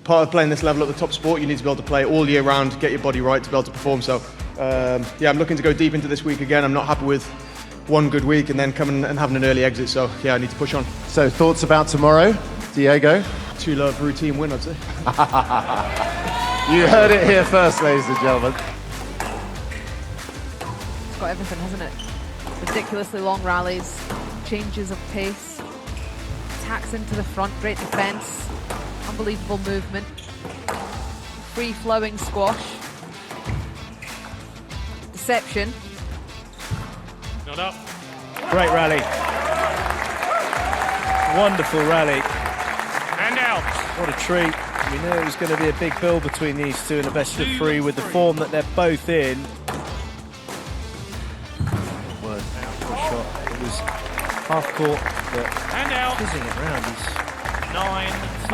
part of playing this level at the top sport, you need to be able to play all year round, get your body right to be able to perform. So yeah, I'm looking to go deep into this week again. I'm not happy with one good week and then coming and having an early exit. So yeah, I need to push on. So thoughts about tomorrow, Diego? Two love routine win, I'd say. You heard it here first, ladies and gentlemen. It's got everything, hasn't it? Ridiculously long rallies, changes of pace, attacks into the front, great defense, unbelievable movement, free-flowing squash, deception. Not up. Great rally. Wonderful rally. And out. What a treat. We knew it was going to be a big build between these two in a best of three with the form that they're both in. Word. Shot. It was half court, but and out. fizzing it round. This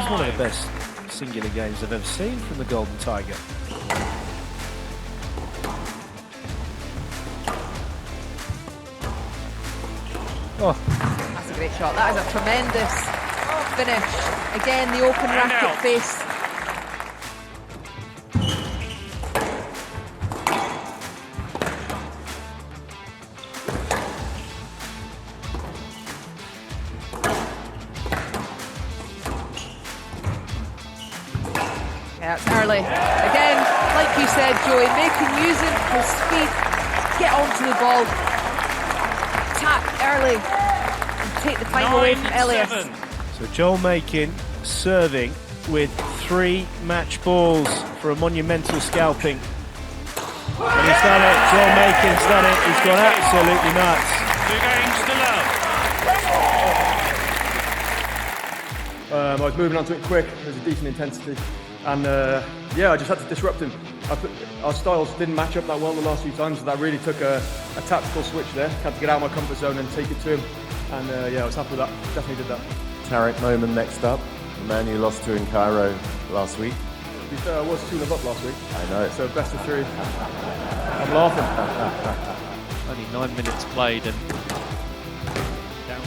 is one of the best singular games I've ever seen from the Golden Tiger. Oh. That's a great shot. That is a tremendous finish. Again, the open racket face. Yeah, it's early. Again, like you said, Joey, Makin using his speed, get onto the ball, attack early, and take the time away from Elias. So Joel Makin serving with 3 match balls for a monumental scalping. And he's done it. Joel Makin's done it. He's gone absolutely nuts. 2 games to love. I was moving onto it quick. There's a decent intensity, and yeah, I just had to disrupt him. Our styles didn't match up that well the last few times, so that really took a tactical switch there. Had to get out of my comfort zone and take it to him, and yeah, I was happy with that. Definitely did that. Tarek Momen next up, the man you lost to in Cairo last week. To be fair, I was 2-love up last week. I know. So best of 3. I'm laughing. Only 9 minutes played and down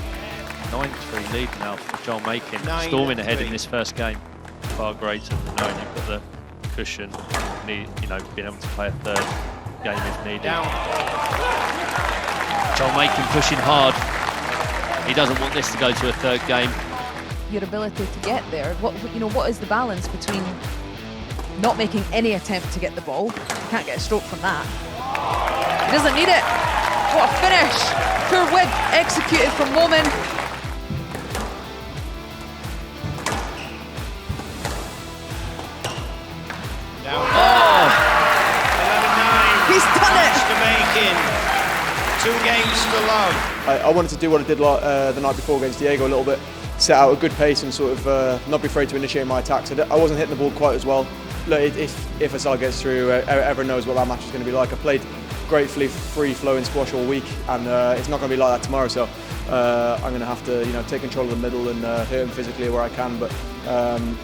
9-3 lead now for Joel Makin. Storming ahead in this first game, far greater than knowing you've got the cushion, being able to play a third game if needed. Joel Makin pushing hard. He doesn't want this to go to a third game. Your ability to get there, what is the balance between not making any attempt to get the ball? You can't get a stroke from that. He doesn't need it. What a finish! Poor wig executed from Momen. Oh! 11-9. He's done it. To Makin. 2 games to love. I wanted to do what I did the night before against Diego a little bit, set out a good pace and sort of not be afraid to initiate my attacks. I wasn't hitting the ball quite as well. Look, if Asal gets through, everyone knows what that match is going to be like. I played great free-flowing squash all week, and it's not going to be like that tomorrow. So I'm going to have to, take control of the middle and hit him physically where I can. But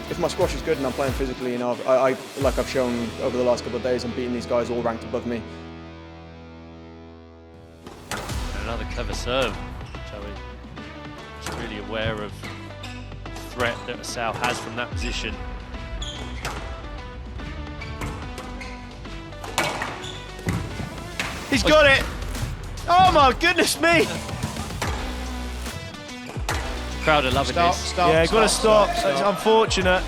if my squash is good and I'm playing physically, I like I've shown over the last couple of days, I'm beating these guys all ranked above me. Another clever serve. Joey is really aware of the threat that Asal has from that position. He's got it! Oh my goodness me! Crowd are loving this. Stop. Yeah, got to stop. It's unfortunate.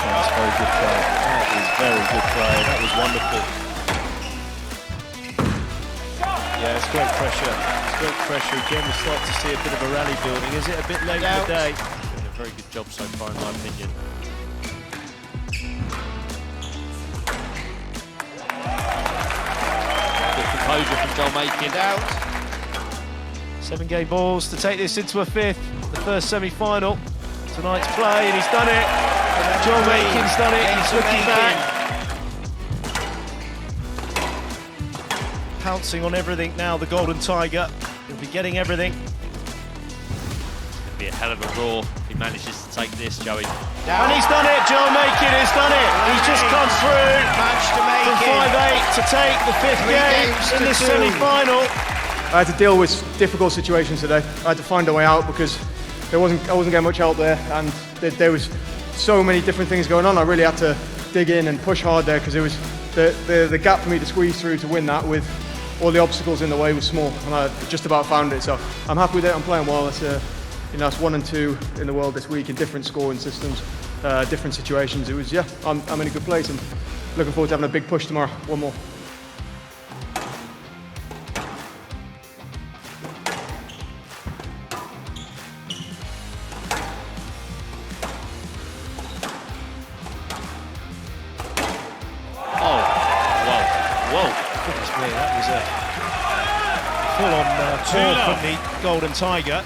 That's very good play. That is very good play. That was wonderful. Yeah, it's great pressure. It's great pressure. Again, we start to see a bit of a rally building. Is it a bit late in the day? Doing a very good job so far, in my opinion. Good composure from Joel Makin. Out. 7 game balls to take this into a 5th. The first semi-final. Tonight's play, and he's done it. Joel Makin's done it. He's looking back. Pouncing on everything now, the Golden Tiger. He'll be getting everything. It's going to be a hell of a roar if he manages to take this, Joey. And he's done it, Joel Makin has done it. He's just come through Match to from Makin. 5-8 to take the 5th game games in to this 2. semi-final. I had to deal with difficult situations today. I had to find a way out because I wasn't getting much help there, and there was so many different things going on. I really had to dig in and push hard there because it was the gap for me to squeeze through to win that with all the obstacles in the way was small, and I just about found it. So I'm happy with it. I'm playing well. That's 1 and 2 in the world this week in different scoring systems, different situations. It was I'm in a good place and looking forward to having a big push tomorrow. One more. That was a full-on tour from the Golden Tiger.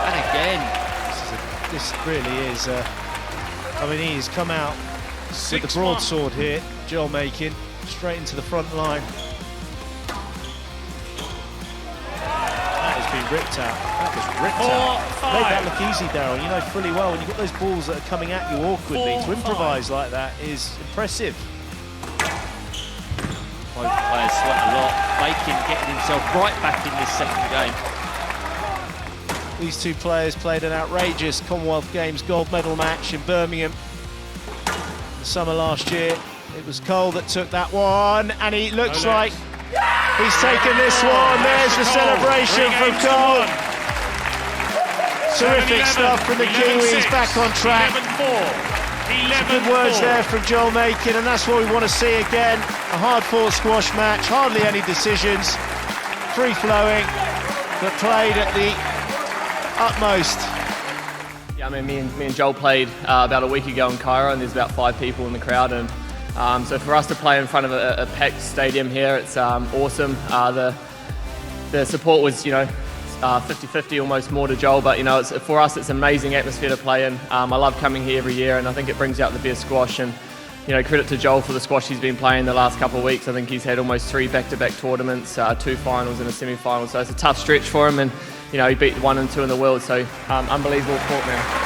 And again. This really is, I mean, he has come out with the broadsword here, Joel Makin, straight into the front line. That has been ripped out. That was ripped out. Made that look easy, Darryl. You know fully well when you've got those balls that are coming at you awkwardly, to improvise like that is impressive. Both players sweat a lot. Makin getting himself right back in this second game. These two players played an outrageous Commonwealth Games gold medal match in Birmingham the summer last year. It was Cole that took that one, and he looks like he's taken this one. There's the celebration from Cole. Terrific stuff from the Kiwis, back on track. Some good words there from Joel Makin, and that's what we want to see again. A hard-fought squash match, hardly any decisions, free-flowing, but played at the utmost. Yeah, I mean, me and Joel played about a week ago in Cairo, and there's about 5 people in the crowd, and so for us to play in front of a packed stadium here, it's awesome. The support was, 50-50, almost more to Joel, but for us it's an amazing atmosphere to play in. I love coming here every year, and I think it brings out the best squash, and credit to Joel for the squash he's been playing the last couple of weeks. I think he's had almost 3 back-to-back tournaments, 2 finals and a semi-final, so it's a tough stretch for him, and he beat 1 and 2 in the world, so unbelievable sport, man.